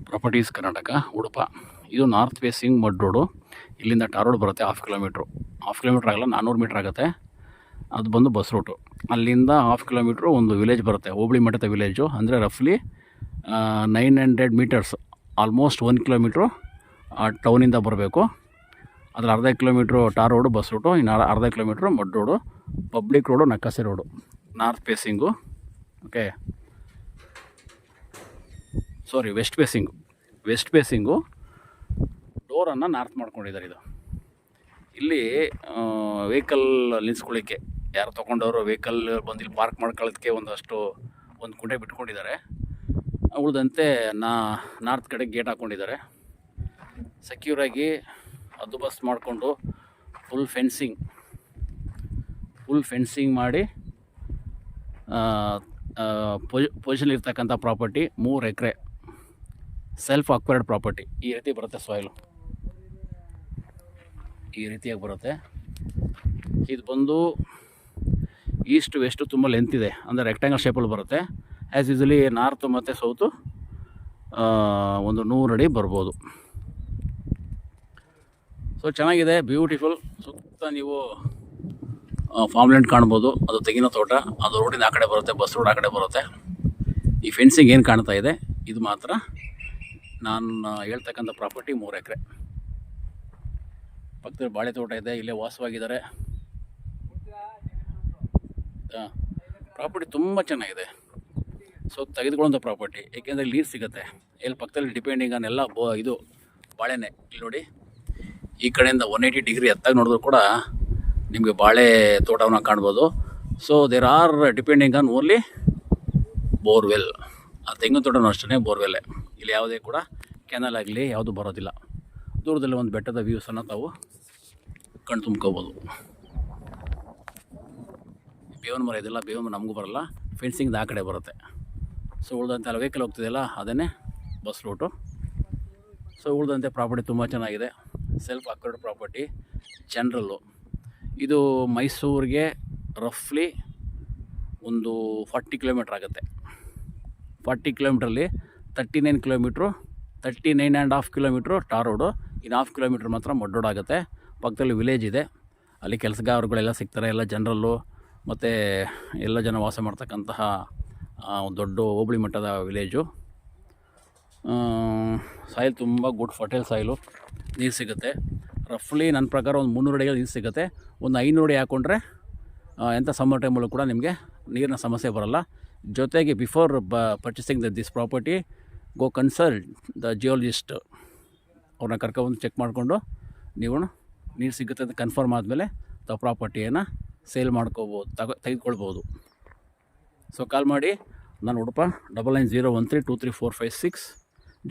Properties Karnataka, Udupa. ಇದು north facing mud road. ಇಲ್ಲಿಂದ tar road ಬರುತ್ತೆ. ಹಾಫ್ ಕಿಲೋಮೀಟ್ರ್ ಆಗಲ್ಲ, 400 ಮೀಟ್ರ್ ಆಗುತ್ತೆ. ಅದು ಬಂದು ಬಸ್ ರೂಟು. ಅಲ್ಲಿಂದ ಹಾಫ್ ಕಿಲೋಮೀಟ್ರು ಒಂದು ವಿಲೇಜ್ ಬರುತ್ತೆ, ಹೋಬಳಿ ಮಠದ ವಿಲೇಜು. ಅಂದರೆ ರಫ್ಲಿ 900 ಮೀಟರ್ಸ್, ಆಲ್ಮೋಸ್ಟ್ 1 ಕಿಲೋಮೀಟ್ರು ಟೌನಿಂದ ಬರಬೇಕು. ಅದ್ರ ಅರ್ಧ kilometre tar road bus route, ಇನ್ನು ಅರ್ಧ kilometre mud road, public road, ನಕ್ಕಸೆ road, north facing. Okay, sorry, west facing ಡೋರನ್ನು ನಾರ್ತ್ ಮಾಡ್ಕೊಂಡಿದ್ದಾರೆ. ಇಲ್ಲಿ ವೆಹಿಕಲ್ ನಿಲ್ಲಿಸ್ಕೊಳ್ಳಿಕ್ಕೆ, ಯಾರು ತೊಗೊಂಡವರು ವೆಹಿಕಲ್ ಬಂದು ಇಲ್ಲಿ ಪಾರ್ಕ್ ಮಾಡ್ಕೊಳ್ಳೋದಕ್ಕೆ ಒಂದು ಕುಂಟೆ ಬಿಟ್ಕೊಂಡಿದ್ದಾರೆ. ಉಳಿದಂತೆ ನಾರ್ತ್ ಕಡೆ ಗೇಟ್ ಹಾಕ್ಕೊಂಡಿದ್ದಾರೆ. ಸೆಕ್ಯೂರಾಗಿ ಅದು ಬಸ್ ಮಾಡಿಕೊಂಡು ಫುಲ್ ಫೆನ್ಸಿಂಗ್ ಮಾಡಿ ಪೊಸಿಷನ್ ಇರ್ತಕ್ಕಂಥ ಪ್ರಾಪರ್ಟಿ 3 ಎಕರೆ ಸೆಲ್ಫ್ ಅಕ್ವೈರ್ಡ್ ಪ್ರಾಪರ್ಟಿ. ಈ ರೀತಿ ಬರುತ್ತೆ, ಸಾಯಿಲು ಈ ರೀತಿಯಾಗಿ ಬರುತ್ತೆ. ಇದು ಬಂದು ಈಸ್ಟ್ ವೆಸ್ಟು ತುಂಬ ಲೆಂತ್ ಇದೆ, ಅಂದರೆ ರೆಕ್ಟ್ಯಾಂಗಲ್ ಶೇಪಲ್ಲಿ ಬರುತ್ತೆ. ಆ್ಯಸ್ ಯೂಸಲಿ ನಾರ್ತು ಮತ್ತು ಸೌತು ಒಂದು 100 ಅಡಿ ಬರ್ಬೋದು. ಸೊ ಚೆನ್ನಾಗಿದೆ, ಬ್ಯೂಟಿಫುಲ್. ಸುತ್ತ ನೀವು ಫಾರ್ಮ್ಲ್ಯಾಂಡ್ ಕಾಣ್ಬೋದು. ಅದು ತೆಂಗಿನ ತೋಟ, ಅದು ರೋಡಿನ ಆ ಕಡೆ ಬರುತ್ತೆ, ಬಸ್ ರೋಡ್ ಆ ಕಡೆ ಬರುತ್ತೆ. ಈ ಫೆನ್ಸಿಂಗ್ ಏನು ಕಾಣ್ತಾ ಇದೆ, ಇದು ಮಾತ್ರ ನಾನು ಹೇಳ್ತಕ್ಕಂಥ ಪ್ರಾಪರ್ಟಿ 3 ಎಕರೆ. ಪಕ್ಕದಲ್ಲಿ ಬಾಳೆ ತೋಟ ಇದೆ, ಇಲ್ಲೇ ವಾಸವಾಗಿದ್ದಾರೆ. ಪ್ರಾಪರ್ಟಿ ತುಂಬ ಚೆನ್ನಾಗಿದೆ. ಸೊ ತೆಗೆದುಕೊಳ್ಳೋಂಥ ಪ್ರಾಪರ್ಟಿ, ಏಕೆಂದರೆ ಲೀಸ್ ಸಿಗುತ್ತೆ. ಇಲ್ಲಿ ಪಕ್ಕದಲ್ಲಿ ಡಿಪೆಂಡಿಂಗ್ ಆನ್ ಎಲ್ಲ ಇದು ಬಾಳೆನೆ. ಇಲ್ಲಿ ನೋಡಿ, ಈ ಕಡೆಯಿಂದ 180 ಡಿಗ್ರಿ ಎತ್ತಾಗಿ ನೋಡಿದ್ರು ಕೂಡ ನಿಮಗೆ ಬಾಳೆ ತೋಟವನ್ನು ಕಾಣ್ಬೋದು. So there are depending on only borewell. ಆ ತೆಂಗಿನ ತೋಟನೂ ಅಷ್ಟೇ ಬೋರ್ವೆಲ್ಲೇ. ಇಲ್ಲಿ ಯಾವುದೇ ಕೂಡ ಕೆನಲ್ ಆಗಲಿ ಯಾವುದು ಬರೋದಿಲ್ಲ. ದೂರದಲ್ಲಿ ಒಂದು ಬೆಟ್ಟದ ವ್ಯೂಸನ್ನು ತಾವು ಕಣ್ಣು ತುಂಬ್ಕೋಬೋದು. ಬೇವಿನ ಮರ ಇದೆಲ್ಲ, ಬೇವಿನ ಮರ ನಮಗೂ ಬರೋಲ್ಲ, ಫೆನ್ಸಿಂಗ್ದು ಆ ಕಡೆ ಬರುತ್ತೆ. ಸೊ ಉಳಿದಂತೆ ಅಲ್ಲಿ ವೆಹಿಕಲ್ ಹೋಗ್ತಿದೆಯಲ್ಲ, ಅದನ್ನೇ ಬಸ್ ರೂಟು. ಸೊ ಉಳಿದಂತೆ ಪ್ರಾಪರ್ಟಿ ತುಂಬ ಚೆನ್ನಾಗಿದೆ, ಸೆಲ್ಫ್ ಅಕ್ವೈರ್ಡ್ ಪ್ರಾಪರ್ಟಿ, ಜನರಲ್ಲು. ಇದು ಮೈಸೂರಿಗೆ ರಫ್ಲಿ ಒಂದು 40 ಕಿಲೋಮೀಟ್ರ್ ಆಗುತ್ತೆ. 40 ಕಿಲೋಮೀಟ್ರಲ್ಲಿ 39.5 ಕಿಲೋಮೀಟ್ರು ಟಾರ್ ರೋಡು, ಇನ್ನು 1/2 ಕಿಲೋಮೀಟ್ರ್ ಮಾತ್ರ ಮಡ್ ರೋಡ್ ಆಗುತ್ತೆ. ಪಕ್ಕದಲ್ಲಿ ವಿಲೇಜ್ ಇದೆ, ಅಲ್ಲಿ ಕೆಲಸಗಾರಗಳೆಲ್ಲ ಸಿಗ್ತಾರೆ, ಎಲ್ಲ ಜನರಲ್ಲು ಮತ್ತು ಎಲ್ಲ ಜನ ವಾಸ ಮಾಡ್ತಕ್ಕಂತಹ ದೊಡ್ಡ ಹೋಬಳಿ ಮಟ್ಟದ ವಿಲೇಜು. ಸಾಯಿಲ್ ತುಂಬ ಗುಡ್ ಫರ್ಟೈಲ್ ಸಾಯಿಲು, ನೀರು ಸಿಗುತ್ತೆ. ರಫ್ಲಿ ನನ್ನ ಪ್ರಕಾರ ಒಂದು 300 ಅಡಿಗೆ ನೀರು ಸಿಗುತ್ತೆ. ಒಂದು 500 ಅಡಿ ಹಾಕ್ಕೊಂಡ್ರೆ ಎಂಥ ಸಮ್ಮರ್ ಟೈಮಲ್ಲೂ ಕೂಡ ನಿಮಗೆ ನೀರಿನ ಸಮಸ್ಯೆ ಬರೋಲ್ಲ. ಜೊತೆಗೆ before purchasing this property, go consult the geologist. ಅವ್ರನ್ನ ಕರ್ಕೊಬಂದು ಚೆಕ್ ಮಾಡಿಕೊಂಡು ನೀವು ನೀರು ಸಿಗುತ್ತೆ ಅಂತ ಕನ್ಫರ್ಮ್ ಆದಮೇಲೆ ತಾವು ಪ್ರಾಪರ್ಟಿಯನ್ನು ಸೇಲ್ ಮಾಡ್ಕೋಬೋದು, ತೆಗೆದುಕೊಳ್ಬೋದು. ಸೊ ಕಾಲ್ ಮಾಡಿ, ನಾನು ಉಡುಪ 9901323456.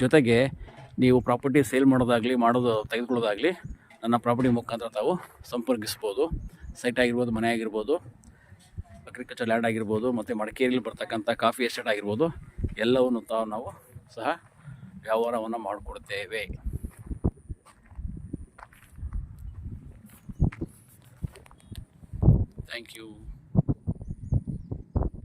ಜೊತೆಗೆ ನೀವು ಪ್ರಾಪರ್ಟಿ ಸೇಲ್ ಮಾಡೋದಾಗಲಿ ತೆಗೆದುಕೊಳ್ಳೋದಾಗಲಿ ನನ್ನ ಪ್ರಾಪರ್ಟಿ ಮುಖಾಂತರ ತಾವು ಸಂಪರ್ಕಿಸ್ಬೋದು. ಸೈಟ್ ಆಗಿರ್ಬೋದು, ಮನೆ ಆಗಿರ್ಬೋದು, ಅಗ್ರಿಕಲ್ಚರ್ ಲ್ಯಾಂಡ್ ಆಗಿರ್ಬೋದು, ಮತ್ತು ಮಡಿಕೇರಿಯಲ್ಲಿ ಬರ್ತಕ್ಕಂಥ ಕಾಫಿ ಎಸ್ಟೇಟ್ ಆಗಿರ್ಬೋದು, ಎಲ್ಲವನ್ನು ನಾವು ಸಹ ವ್ಯವಹಾರವನ್ನು ಮಾಡಿಕೊಡ್ತೇವೆ. Thank you.